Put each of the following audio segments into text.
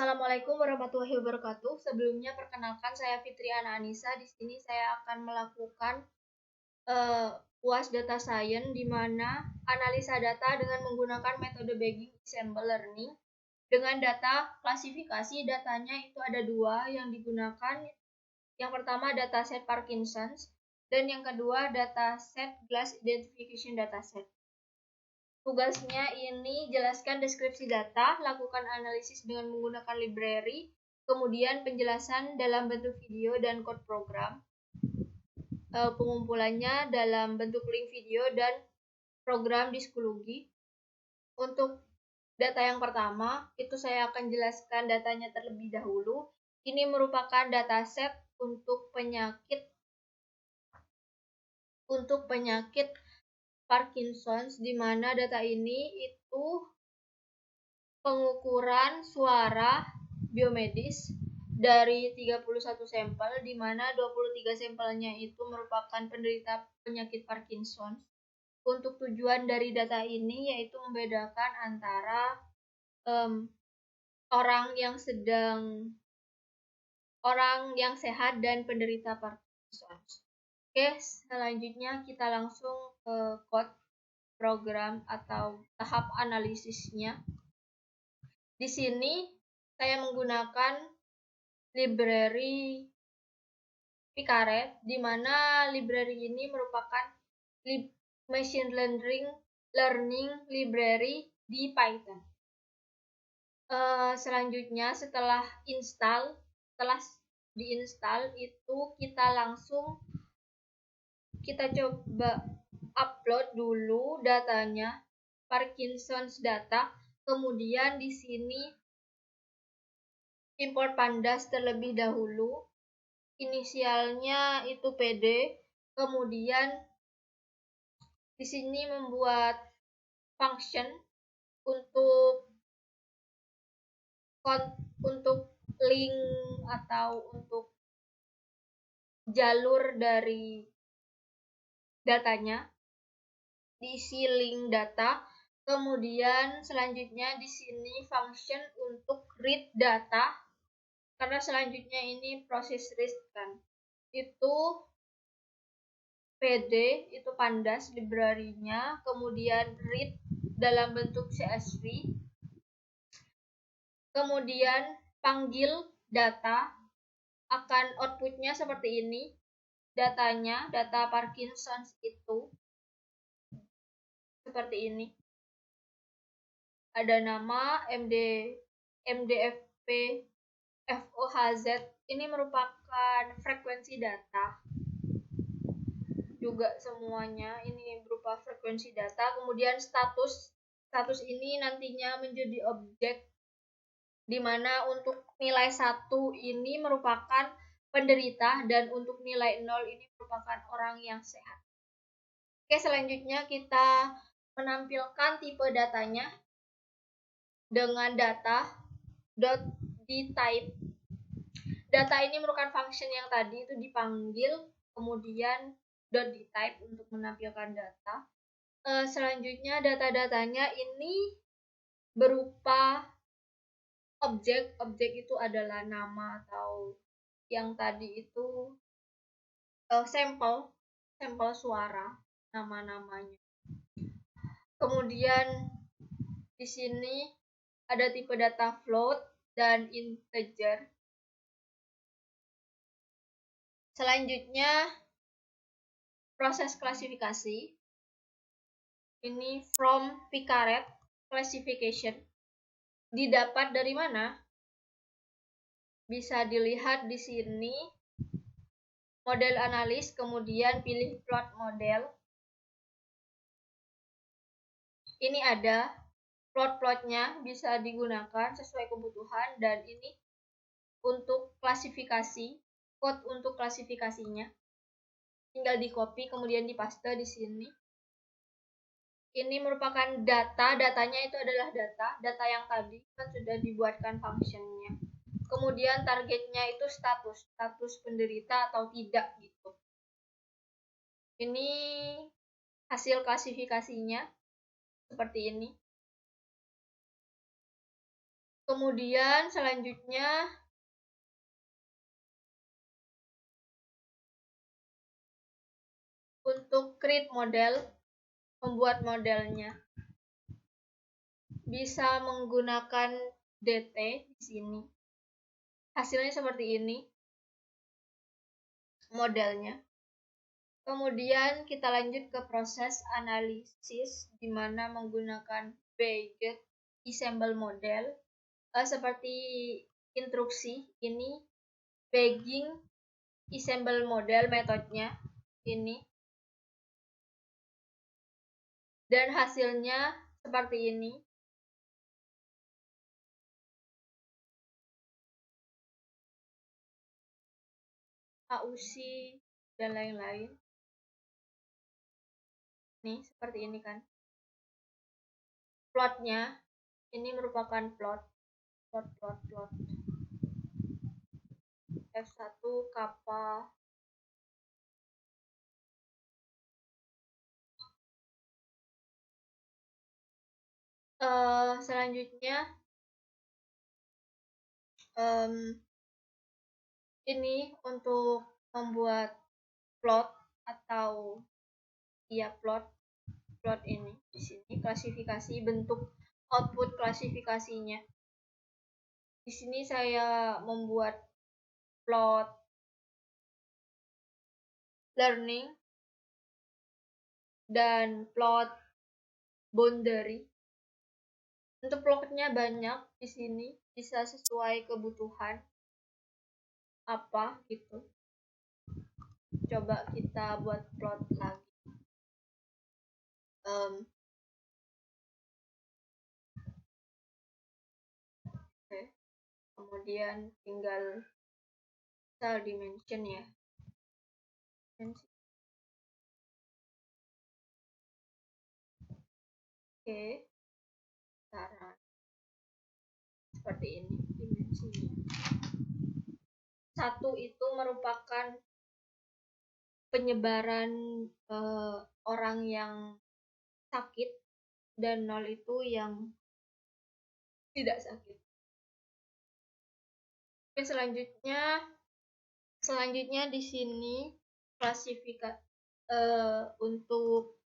Assalamualaikum warahmatullahi wabarakatuh. Sebelumnya perkenalkan saya Fitriana Anissa. Di sini saya akan melakukan UAS Data Science di mana analisa data dengan menggunakan metode Bayes Ensemble Learning. Dengan data klasifikasi, datanya itu ada dua yang digunakan. Yang pertama dataset Parkinson's dan yang kedua dataset Glass Identification Dataset. Tugasnya ini jelaskan deskripsi data, lakukan analisis dengan menggunakan library, kemudian penjelasan dalam bentuk video dan code program, pengumpulannya dalam bentuk link video dan program di Schoology. Untuk data yang pertama, itu saya akan jelaskan datanya terlebih dahulu. Ini merupakan dataset untuk penyakit Parkinson's, di mana data ini itu pengukuran suara biomedis dari 31 sampel, di mana 23 sampelnya itu merupakan penderita penyakit Parkinson's. Untuk tujuan dari data ini yaitu membedakan antara orang yang sehat dan penderita Parkinson's. Oke, selanjutnya kita langsung ke code program atau tahap analisisnya. Di sini saya menggunakan library Picaret, di mana library ini merupakan machine learning library di Python. Selanjutnya setelah diinstal itu kita coba upload dulu datanya, Parkinson's data, kemudian di sini import pandas terlebih dahulu, inisialnya itu PD, kemudian di sini membuat function untuk link atau untuk jalur dari datanya, diisi link data. Kemudian selanjutnya di sini function untuk read data, karena selanjutnya ini proses read kan. Itu PD, itu pandas library-nya, kemudian read dalam bentuk CSV, kemudian panggil data, akan outputnya seperti ini. Datanya, data Parkinson's itu seperti ini. Ada nama MDFP FOHZ, ini merupakan frekuensi data. Juga semuanya ini berupa frekuensi data. Kemudian status ini nantinya menjadi objek, di mana untuk nilai 1 ini merupakan penderita dan untuk nilai 0 ini merupakan orang yang sehat. Oke, selanjutnya kita menampilkan tipe datanya dengan data.dtype. Data ini merupakan function yang tadi itu dipanggil, kemudian .dtype untuk menampilkan data. Selanjutnya data-datanya ini berupa objek itu adalah nama atau yang tadi itu sampel suara, nama-namanya. Kemudian di sini ada tipe data float dan integer. Selanjutnya proses klasifikasi. Ini from Picaret classification. Didapat dari mana? Bisa dilihat di sini model analis, kemudian pilih plot model. Ini ada plot-plotnya, bisa digunakan sesuai kebutuhan, dan ini untuk klasifikasi, code untuk klasifikasinya. Tinggal di copy kemudian dipaste di sini. Ini merupakan datanya itu adalah data yang tadi kan sudah dibuatkan functionnya. Kemudian targetnya itu status penderita atau tidak gitu. Ini hasil klasifikasinya seperti ini. Kemudian selanjutnya untuk create model, membuat modelnya bisa menggunakan DT di sini. Hasilnya seperti ini modelnya. Kemudian kita lanjut ke proses analisis di mana menggunakan Bayes Ensemble model seperti instruksi ini Bayes Ensemble model metodenya ini, dan hasilnya seperti ini. AUC dan lain-lain. Nih, seperti ini kan. Plotnya, ini merupakan plot. F1 kappa. Selanjutnya, ini untuk membuat plot atau plot ini di sini klasifikasi bentuk output klasifikasinya. Di sini saya membuat plot learning dan plot boundary. Untuk plotnya banyak di sini, bisa sesuai kebutuhan apa gitu. Coba kita buat plot lagi. Oke. Kemudian tinggal cell dimension ya. Oke. Cara seperti ini dimensinya. 1 itu merupakan penyebaran orang yang sakit dan 0 itu yang tidak sakit. Oke, selanjutnya di sini klasifikasi untuk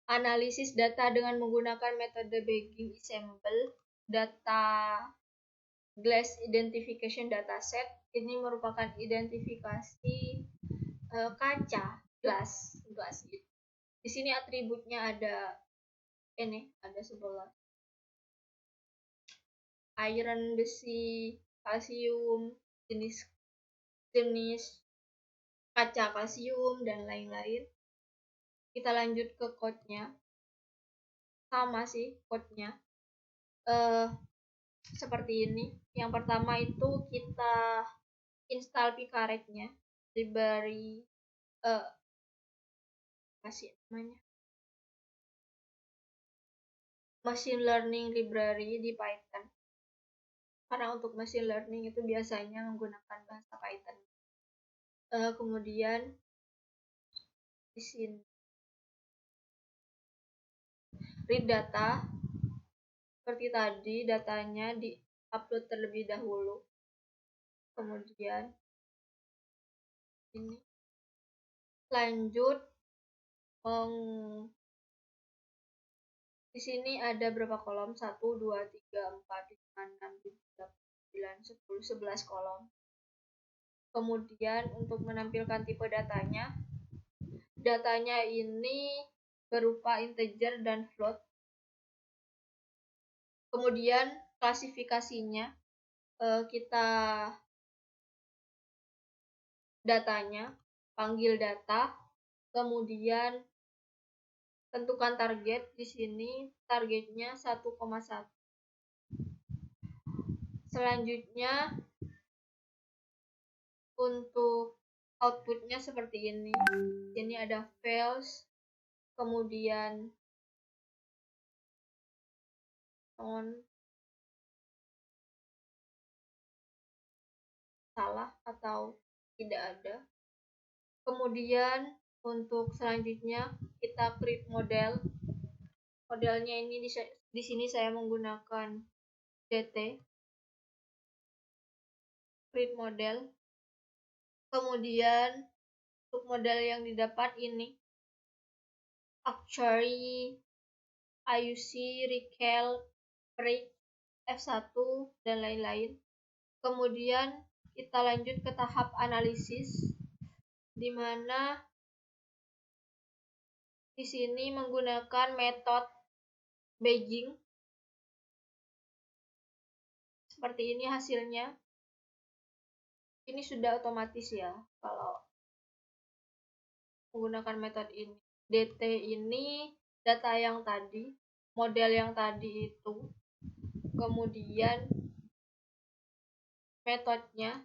analisis data dengan menggunakan metode Bayes Ensemble data glass identification dataset. Ini merupakan identifikasi kaca gelas gitu. Di sini atributnya ada ini, ada 11. Iron, besi, kalsium, jenis kaca kalsium dan lain-lain. Kita lanjut ke code-nya. Sama sih code-nya. Seperti ini. Yang pertama itu kita install Picaret-nya, library kasih namanya machine learning library di Python. Karena untuk machine learning itu biasanya menggunakan bahasa Python. Kemudian di sini read data, seperti tadi datanya di-upload terlebih dahulu. Kemudian ini lanjut di sini ada berapa kolom? 1, 2, 3, 4, 5, 6, 7, 8, 9, 10, 11 kolom. Kemudian untuk menampilkan tipe datanya ini berupa integer dan float. Kemudian klasifikasinya kita datanya, panggil data, kemudian tentukan target. Di sini targetnya 1,1. Selanjutnya untuk outputnya seperti ini. Ini ada fails, kemudian on, salah atau tidak ada. Kemudian untuk selanjutnya kita create model. Modelnya ini di sini saya menggunakan DT, print model. Kemudian untuk model yang didapat ini Actuary, IUC, Recalc, Break, F1, dan lain-lain. Kemudian kita lanjut ke tahap analisis, di mana di sini menggunakan metode Bayesian. Seperti ini hasilnya. Ini sudah otomatis ya kalau menggunakan metode ini. DT ini data yang tadi, model yang tadi itu. Kemudian metodenya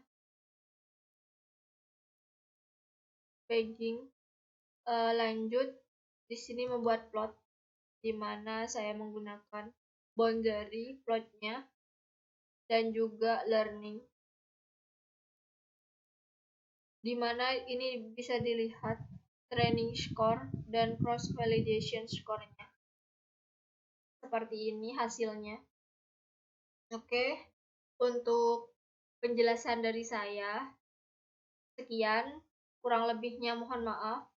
Bayesian. Lanjut di sini membuat plot, di mana saya menggunakan boundary plotnya dan juga learning, di mana ini bisa dilihat training score dan cross validation score-nya. Seperti ini hasilnya. Oke, untuk penjelasan dari saya sekian, kurang lebihnya mohon maaf.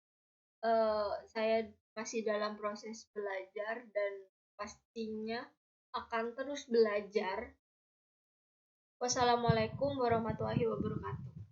Saya masih dalam proses belajar dan pastinya akan terus belajar. Wassalamualaikum warahmatullahi wabarakatuh.